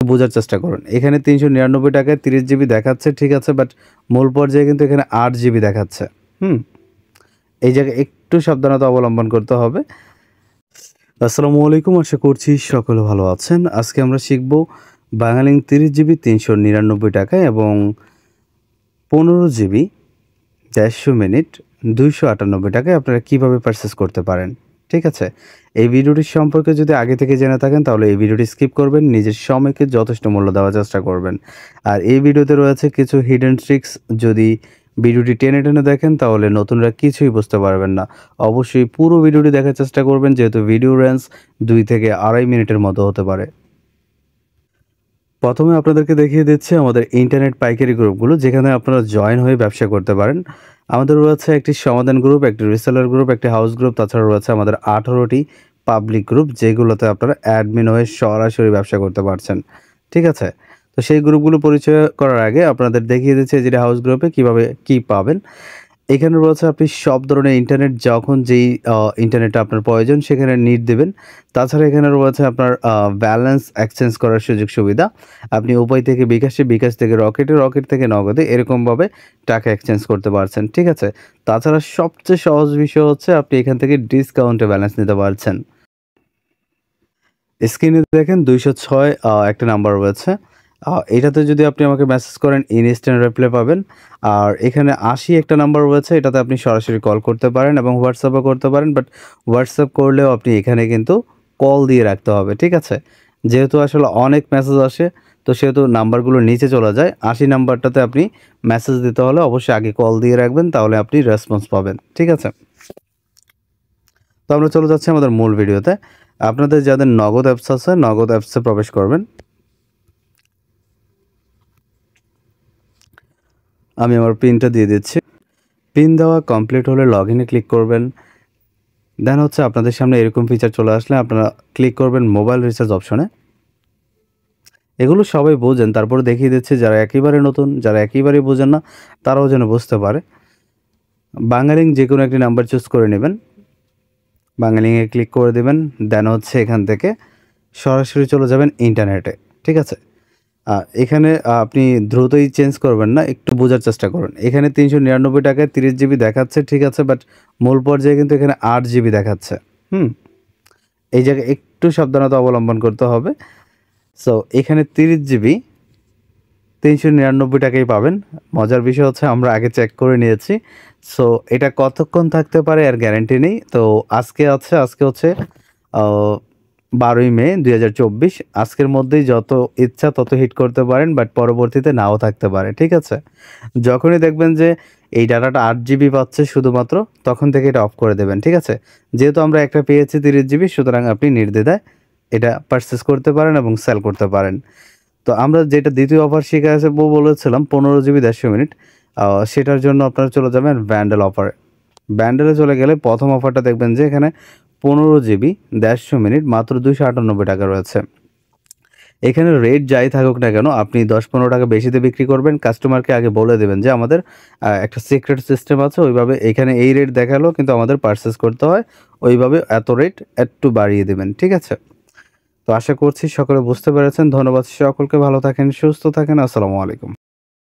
বোঝার চেষ্টা করুন। এখানে ৩৯৯ টাকায় 30 জিবি দেখাচ্ছে, ঠিক আছে, বাট মূল পর্যায়ে কিন্তু এখানে 8 জিবি দেখাচ্ছে। এই জায়গায় একটু সাবধানতা অবলম্বন করতে হবে। আসসালামু আলাইকুম, আশা করছি সকলে ভালো আছেন। আজকে আমরা শিখব বাংলালিংক 30 জিবি ৩৯৯ টাকায় এবং 15 জিবি ১৫০ মিনিট ২৯৮ টাকায় আপনারা কীভাবে পারচেস করতে পারেন, ঠিক আছে? এই ভিডিওটি সম্পর্কে যদি আগে থেকে জেনে থাকেন তাহলে এই ভিডিওটি স্কিপ করবেন, নিজের সময়কে যথেষ্ট মূল্য দেওয়ার চেষ্টা করবেন। আর এই ভিডিওতে রয়েছে কিছু হিডেন ট্রিক্স, যদি ভিডিওটি টেনে টেনে দেখেন তাহলে নতুনরা কিছুই বুঝতে পারবেন না। অবশ্যই পুরো ভিডিওটি দেখার চেষ্টা করবেন, যেহেতু ভিডিও রেঞ্জ 2 থেকে 2.5 মিনিটের মতো হতে পারে। প্রথমে আপনাদেরকে দেখিয়ে দিচ্ছি আমাদের ইন্টারনেট পাইকারি গ্রুপগুলো, যেখানে আপনারা জয়েন হয়ে ব্যবসা করতে পারেন। আমাদের রয়েছে একটি সমাধান গ্রুপ, একটি রিসেলার গ্রুপ, একটি হাউস গ্রুপ, তাছাড়া রয়েছে আমাদের 18টি পাবলিক গ্রুপ, যেগুলোতে আপনারা অ্যাডমিন হয়ে সরাসরি ব্যবসা করতে পারছেন, ঠিক আছে? তো সেই গ্রুপগুলো পরিচয় করার আগে আপনাদের দেখিয়ে দিচ্ছি যেটা হাউস গ্রুপে কীভাবে কী পাবেন। এখানে রয়েছে আপনি সব ধরনের ইন্টারনেট, যখন যেই ইন্টারনেটটা আপনার প্রয়োজন সেখানে নিট দেবেন। তাছাড়া এখানে রয়েছে আপনার ব্যালেন্স এক্সচেঞ্জ করার সুযোগ সুবিধা। আপনি উপায় থেকে বিকাশে, বিকাশ থেকে রকেটে, রকেট থেকে নগদে এরকমভাবে টাকা এক্সচেঞ্জ করতে পারছেন, ঠিক আছে? তাছাড়া সবচেয়ে সহজ বিষয় হচ্ছে আপনি এখান থেকে ডিসকাউন্টে ব্যালেন্স নিতে পারছেন। স্ক্রিনে দেখেন 206 একটা নাম্বার রয়েছে। এটাতে যদি আপনি আমাকে মেসেজ করেন ইনস্ট্যান্ট রিপ্লাই পাবেন। আর এখানে 80 একটা নাম্বার রয়েছে, এটাতে আপনি সরাসরি কল করতে পারেন এবং হোয়াটসঅ্যাপও করতে পারেন। বাট হোয়াটসঅ্যাপ করলেও আপনি এখানে কিন্তু কল দিয়ে রাখতে হবে, ঠিক আছে? যেহেতু আসলে অনেক মেসেজ আসে, তো সেহেতু নাম্বারগুলো নিচে চলে যায়। 80 নাম্বারটাতে আপনি মেসেজ দিতে হলে অবশ্যই আগে কল দিয়ে রাখবেন, তাহলে আপনি রেসপন্স পাবেন, ঠিক আছে? তো আমরা চলে যাচ্ছি আমাদের মূল ভিডিওতে। আপনাদের যাদের নগদ অ্যাপস আছে, নগদ অ্যাপসে প্রবেশ করবেন। আমি আমার পিনটা দিয়ে দিচ্ছি। পিন দেওয়া কমপ্লিট হলে লগইনে ক্লিক করবেন। দেন হচ্ছে আপনাদের সামনে এরকম ফিচার চলে আসলে আপনারা ক্লিক করবেন মোবাইল রিচার্জ অপশনে। এগুলো সবাই বোঝেন, তারপরে দেখিয়ে দিচ্ছি যারা একেবারে নতুন, যারা একেবারেই বোঝেন না, তারাও যেন বুঝতে পারে। বাংলালিংক যে কোনো একটি নাম্বার চুজ করে নেবেন, বাংলালিংকে ক্লিক করে দেবেন। দেন হচ্ছে এখান থেকে সরাসরি চলে যাবেন ইন্টারনেটে, ঠিক আছে? এখানে আপনি দ্রুতই চেঞ্জ করবেন না, একটু বোঝার চেষ্টা করুন। এখানে ৩৯৯ টাকায় 30 জিবি দেখাচ্ছে, ঠিক আছে, বাট মূল পর্যায়ে কিন্তু এখানে 8 জিবি দেখাচ্ছে। এই জায়গায় একটু সাবধানতা অবলম্বন করতে হবে। সো এখানে 30 জিবি ৩৯৯ টাকায় পাবেন। মজার বিষয় হচ্ছে আমরা আগে চেক করে নিয়েছি। সো এটা কতক্ষণ থাকতে পারে এর গ্যারান্টি নেই। তো আজকে হচ্ছে 12ই মে 2024। আজকের মধ্যেই যত ইচ্ছা তত হিট করতে পারেন, বাট পরবর্তীতে নাও থাকতে পারে, ঠিক আছে? যখনই দেখবেন যে এই ডাটাটা 8 জিবি পাচ্ছে শুধুমাত্র, তখন থেকে এটা অফ করে দেবেন, ঠিক আছে? যেহেতু আমরা একটা পেয়েছি 30 জিবি, সুতরাং আপনি নির্দ্বিধায় এটা পারচেস করতে পারেন এবং সেল করতে পারেন। তো আমরা যেটা দ্বিতীয় অফার শিখাবো বলেছিলাম 15 জিবি 150 মিনিট, সেটার জন্য আপনারা চলে যাবেন ব্যান্ডেল অফারে। ব্যান্ডেলে চলে গেলে প্রথম অফারটা দেখবেন যে এখানে 15 জিবি 150 মিনিট মাত্র 298 টাকা রয়েছে। এখানে রেট যাই থাকুক না কেন, আপনি 10-15 টাকা বেশিতে বিক্রি করবেন। কাস্টমারকে আগে বলে দেবেন যে আমাদের একটা সিক্রেট সিস্টেম আছে, ওইভাবে এখানে এই রেট দেখালো কিন্তু আমাদের পারচেস করতে হয়, ওইভাবে এত রেট একটু বাড়িয়ে দেবেন, ঠিক আছে? তো আশা করছি সকলে বুঝতে পেরেছেন। ধন্যবাদ সকলকে, ভালো থাকেন, সুস্থ থাকেন। আসসালামু আলাইকুম।